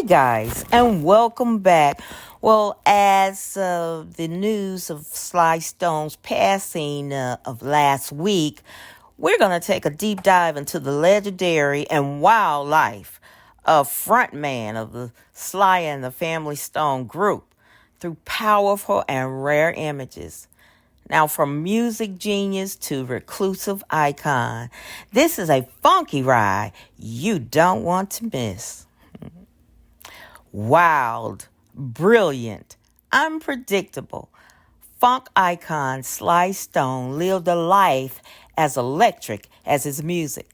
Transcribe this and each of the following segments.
guys, and welcome back. Well, as the news of Sly Stone's passing of last week, we're going to take a deep dive into the legendary and wild life of frontman of the Sly and the Family Stone group through powerful and rare images. Now, from music genius to reclusive icon, this is a funky ride you don't want to miss. Wild, brilliant, unpredictable, funk icon Sly Stone lived a life as electric as his music.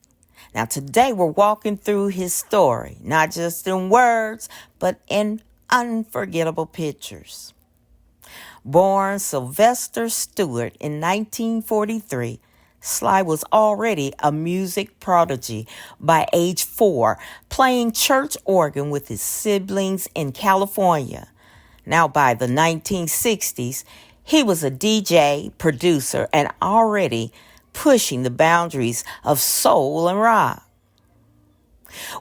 Now, today we're walking through his story, not just in words, but in unforgettable pictures. Born Sylvester Stewart in 1943, Sly was already a music prodigy by age 4, playing church organ with his siblings in California. Now, by the 1960s, he was a DJ, producer, and already pushing the boundaries of soul and rock.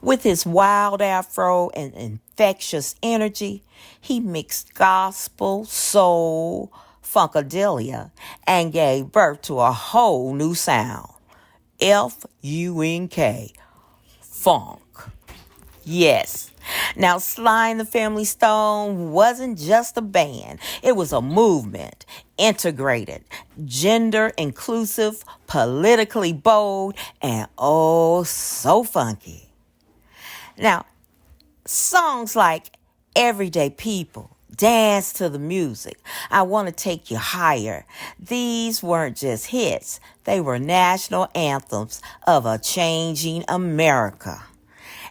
With his wild afro and infectious energy, he mixed gospel, soul, funkadelic, and gave birth to a whole new sound. F-U-N-K, funk. Yes. Now, Sly and the Family Stone wasn't just a band. It was a movement, integrated, gender inclusive, politically bold, and oh, so funky. Now, songs like Everyday People, Dance to the Music, I Want to Take You Higher, these weren't just hits. They were national anthems of a changing America.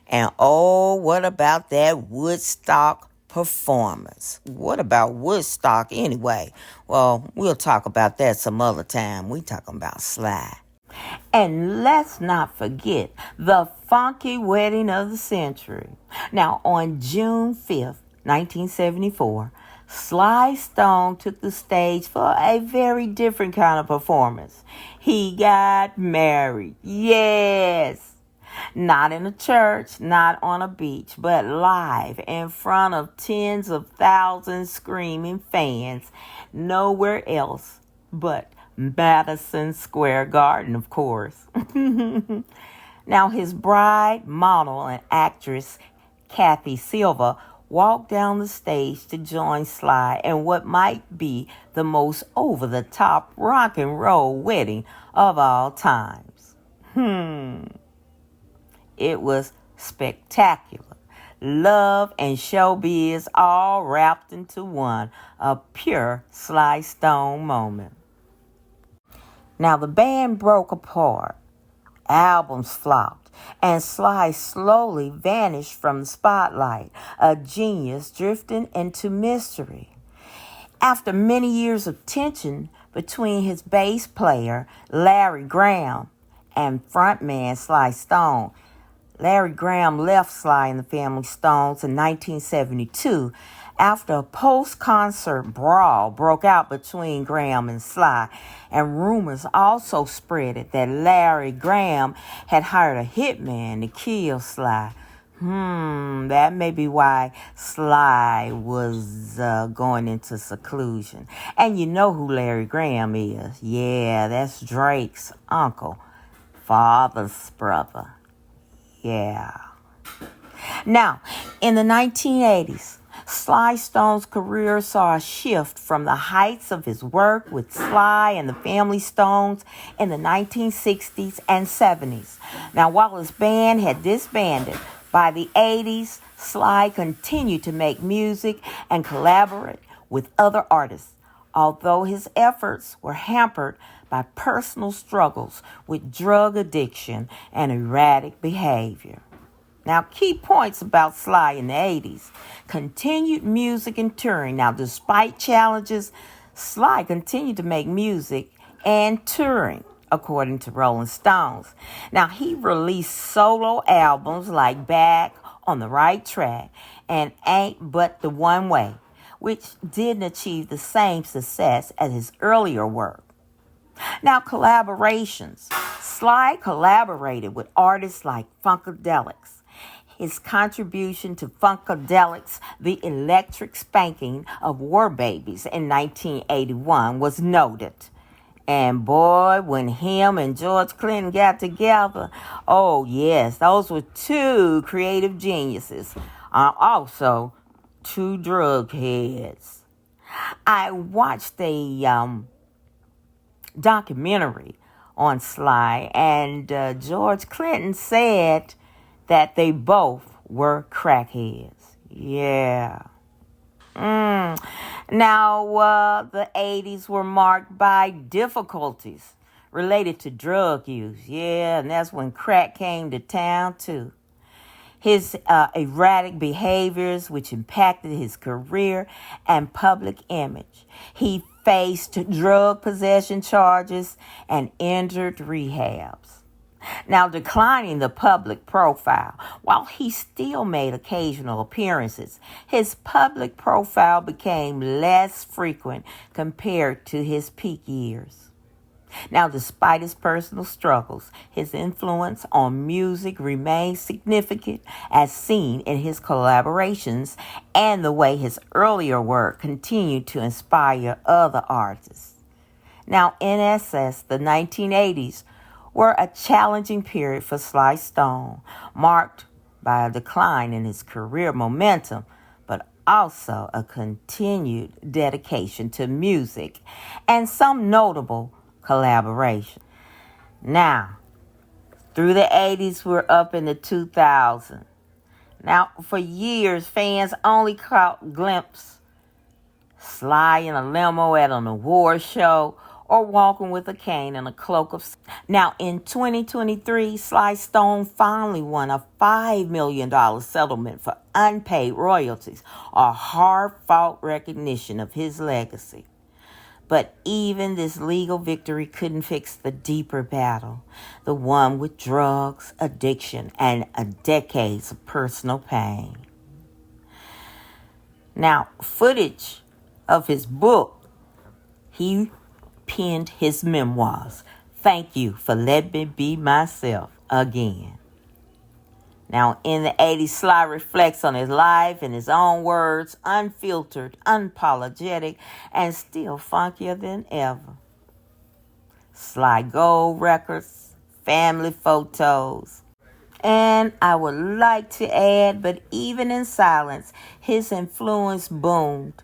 And oh, what about that Woodstock performance? What about Woodstock anyway? Well, we'll talk about that some other time. We talking about Sly. And let's not forget the funky wedding of the century. Now, on June 5th, 1974, Sly Stone took the stage for a very different kind of performance. He got married. Yes. Not in a church, not on a beach, but live in front of tens of thousands screaming fans, nowhere else but Madison Square Garden, of course. Now, his bride, model, and actress, Kathy Silva, walked down the stage to join Sly in what might be the most over-the-top rock and roll wedding of all times. It was spectacular. Love and showbiz all wrapped into one, a pure Sly Stone moment. Now, the band broke apart, albums flopped, and Sly slowly vanished from the spotlight, a genius drifting into mystery. After many years of tension between his bass player, Larry Graham, and frontman Sly Stone, Larry Graham left Sly and the Family Stones in 1972 after a post-concert brawl broke out between Graham and Sly, and rumors also spread that Larry Graham had hired a hitman to kill Sly. That may be why Sly was going into seclusion. And you know who Larry Graham is. Yeah, that's Drake's uncle, father's brother. Yeah. Now, in the 1980s, Sly Stone's career saw a shift from the heights of his work with Sly and the Family Stones in the 1960s and 70s. Now, while his band had disbanded, by the 80s, Sly continued to make music and collaborate with other artists, although his efforts were hampered by personal struggles with drug addiction and erratic behavior. Now, key points about Sly in the 80s. Continued music and touring. Now, despite challenges, Sly continued to make music and touring, according to Rolling Stones. Now, he released solo albums like Back on the Right Track and Ain't But the One Way, which didn't achieve the same success as his earlier work. Now, collaborations. Sly collaborated with artists like Funkadelics. His contribution to Funkadelics, the electric spanking of War Babies in 1981, was noted. And boy, when him and George Clinton got together, oh yes, those were two creative geniuses. Also, two drug heads. I watched a documentary on Sly, and George Clinton said that they both were crackheads. Yeah. Now, the 80s were marked by difficulties related to drug use. Yeah, and that's when crack came to town, too. His erratic behaviors, which impacted his career and public image. He faced drug possession charges and entered rehabs. Now, declining the public profile, while he still made occasional appearances, his public profile became less frequent compared to his peak years. Now, despite his personal struggles, his influence on music remains significant, as seen in his collaborations and the way his earlier work continued to inspire other artists. Now, in essence, the 1980s were a challenging period for Sly Stone, marked by a decline in his career momentum, but also a continued dedication to music and some notable collaboration. Now, through the 80s, we're up in the 2000s. Now, for years, fans only caught glimpses Sly in a limo at an award show or walking with a cane and a cloak of... Now, in 2023, Sly Stone finally won a $5 million settlement for unpaid royalties, a hard-fought recognition of his legacy. But even this legal victory couldn't fix the deeper battle, the one with drugs, addiction, and decades of personal pain. Now, footage of his book, he penned his memoirs. Thank you for letting me be myself again. Now, in the 80s, Sly reflects on his life in his own words, unfiltered, unapologetic, and still funkier than ever. Sly Gold records, family photos. And I would like to add, but even in silence, his influence boomed.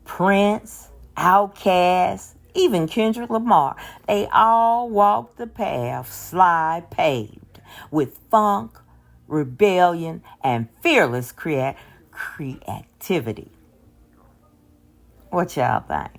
Prince, Outkast, even Kendrick Lamar, they all walked the path Sly paved with funk, rebellion, and fearless creativity. What y'all think?